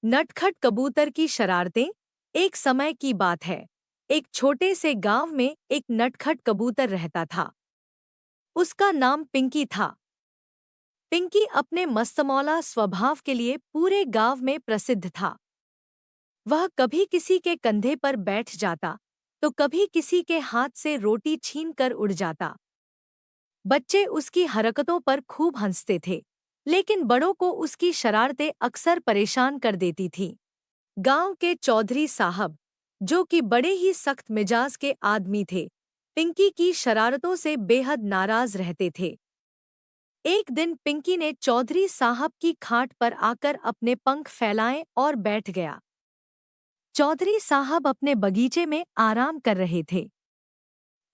नटखट कबूतर की शरारतें। एक समय की बात है। एक छोटे से गांव में एक नटखट कबूतर रहता था। उसका नाम पिंकी था। पिंकी अपने मस्तमौला स्वभाव के लिए पूरे गांव में प्रसिद्ध था। वह कभी किसी के कंधे पर बैठ जाता तो कभी किसी के हाथ से रोटी छीन कर उड़ जाता। बच्चे उसकी हरकतों पर खूब हंसते थे, लेकिन बड़ों को उसकी शरारतें अक्सर परेशान कर देती थीं। गांव के चौधरी साहब, जो कि बड़े ही सख्त मिजाज के आदमी थे, पिंकी की शरारतों से बेहद नाराज रहते थे। एक दिन पिंकी ने चौधरी साहब की खाट पर आकर अपने पंख फैलाए और बैठ गया। चौधरी साहब अपने बगीचे में आराम कर रहे थे।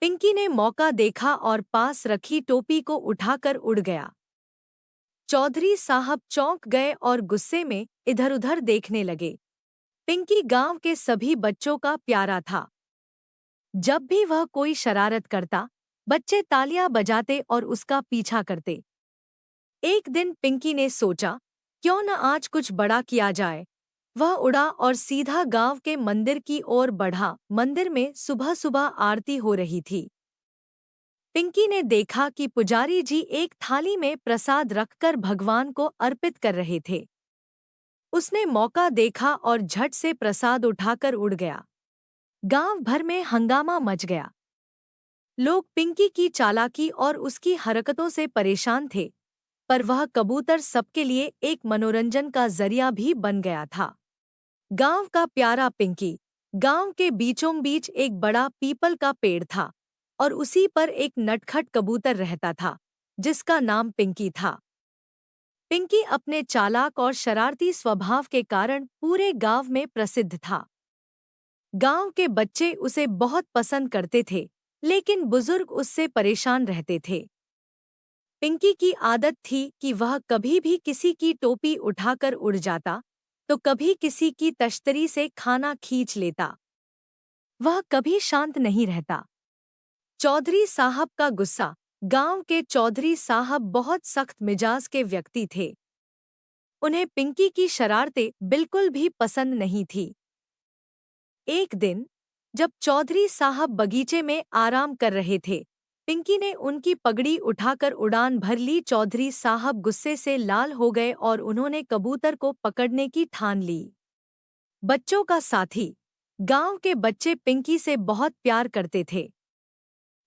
पिंकी ने मौका देखा और पास रखी टोपी को उठाकर उड़ गया। चौधरी साहब चौंक गए और गुस्से में इधर-उधर देखने लगे। पिंकी गांव के सभी बच्चों का प्यारा था। जब भी वह कोई शरारत करता, बच्चे तालियां बजाते और उसका पीछा करते। एक दिन पिंकी ने सोचा, क्यों न आज कुछ बड़ा किया जाए। वह उड़ा और सीधा गांव के मंदिर की ओर बढ़ा। मंदिर में सुबह-सुबह आरती हो रही थी। पिंकी ने देखा कि पुजारी जी एक थाली में प्रसाद रखकर भगवान को अर्पित कर रहे थे। उसने मौका देखा और झट से प्रसाद उठाकर उड़ गया। गांव भर में हंगामा मच गया। लोग पिंकी की चालाकी और उसकी हरकतों से परेशान थे, पर वह कबूतर सबके लिए एक मनोरंजन का जरिया भी बन गया था। गांव का प्यारा पिंकी। गांव के बीचों बीच एक बड़ा पीपल का पेड़ था और उसी पर एक नटखट कबूतर रहता था, जिसका नाम पिंकी था। पिंकी अपने चालाक और शरारती स्वभाव के कारण पूरे गांव में प्रसिद्ध था। गांव के बच्चे उसे बहुत पसंद करते थे, लेकिन बुजुर्ग उससे परेशान रहते थे। पिंकी की आदत थी कि वह कभी भी किसी की टोपी उठाकर उड़ जाता, तो कभी किसी की तश्तरी से खाना खींच लेता। वह कभी शांत नहीं रहता। चौधरी साहब का गुस्सा। गांव के चौधरी साहब बहुत सख्त मिजाज के व्यक्ति थे। उन्हें पिंकी की शरारतें बिल्कुल भी पसंद नहीं थी। एक दिन, जब चौधरी साहब बगीचे में आराम कर रहे थे, पिंकी ने उनकी पगड़ी उठाकर उड़ान भर ली। चौधरी साहब गुस्से से लाल हो गए और उन्होंने कबूतर को पकड़ने की ठान ली। बच्चों का साथी। गांव के बच्चे पिंकी से बहुत प्यार करते थे।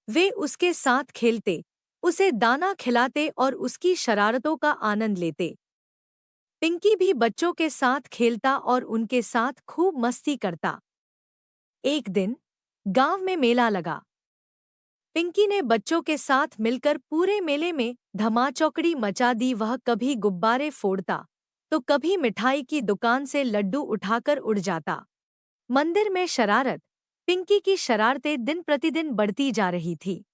वे उसके साथ खेलते, उसे दाना खिलाते और उसकी शरारतों का आनंद लेते। पिंकी भी बच्चों के साथ खेलता और उनके साथ खूब मस्ती करता। एक दिन, गांव में मेला लगा। पिंकी ने बच्चों के साथ मिलकर पूरे मेले में धमाचौकड़ी मचा दी। वह कभी गुब्बारे फोड़ता, तो कभी मिठाई की दुकान से लड्डू उठाकर उड़ जाता। मंदिर में शरारत। पिंकी की शरारतें दिन प्रतिदिन बढ़ती जा रही थी।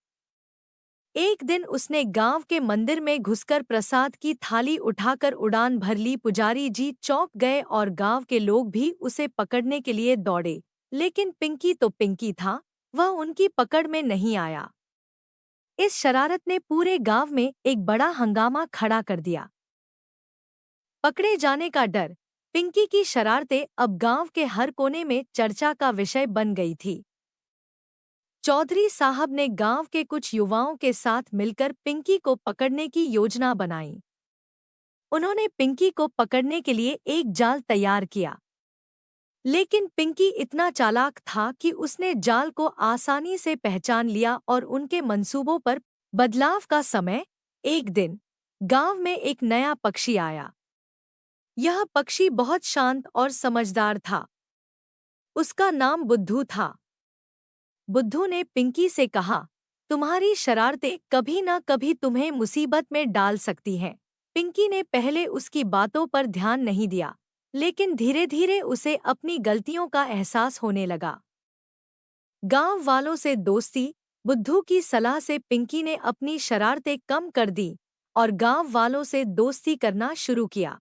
एक दिन उसने गांव के मंदिर में घुसकर प्रसाद की थाली उठाकर उड़ान भर ली। पुजारी जी चौंक गए और गांव के लोग भी उसे पकड़ने के लिए दौड़े, लेकिन पिंकी तो पिंकी था, वह उनकी पकड़ में नहीं आया। इस शरारत ने पूरे गांव में एक बड़ा हंगामा खड़ा कर दिया। पकड़े जाने का डर। पिंकी की शरारतें अब गांव के हर कोने में चर्चा का विषय बन गई थी। चौधरी साहब ने गांव के कुछ युवाओं के साथ मिलकर पिंकी को पकड़ने की योजना बनाई। उन्होंने पिंकी को पकड़ने के लिए एक जाल तैयार किया, लेकिन पिंकी इतना चालाक था कि उसने जाल को आसानी से पहचान लिया और उनके मंसूबों पर बदलाव का समय। एक दिन, गांव में एक नया पक्षी आया। यह पक्षी बहुत शांत और समझदार था। उसका नाम बुद्धू था। बुद्धू ने पिंकी से कहा, तुम्हारी शरारतें कभी न कभी तुम्हें मुसीबत में डाल सकती हैं। पिंकी ने पहले उसकी बातों पर ध्यान नहीं दिया, लेकिन धीरे-धीरे उसे अपनी गलतियों का एहसास होने लगा। गांव वालों से दोस्ती। बुद्धू की सलाह से पिंकी ने अपनी शरारतें कम कर दी और गांव वालों से दोस्ती करना शुरू किया।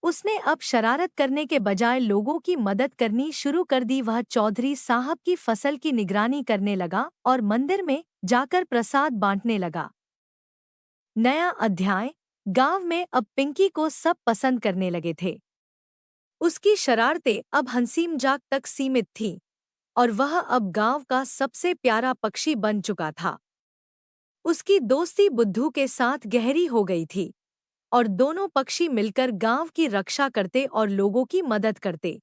उसने अब शरारत करने के बजाय लोगों की मदद करनी शुरू कर दी। वह चौधरी साहब की फसल की निगरानी करने लगा और मंदिर में जाकर प्रसाद बांटने लगा। नया अध्याय। गांव में अब पिंकी को सब पसंद करने लगे थे। उसकी शरारतें अब हंसीमजाक तक सीमित थीं और वह अब गांव का सबसे प्यारा पक्षी बन चुका था। उसकी दोस्ती बुद्धू के साथ गहरी हो गई थी और दोनों पक्षी मिलकर गांव की रक्षा करते और लोगों की मदद करते।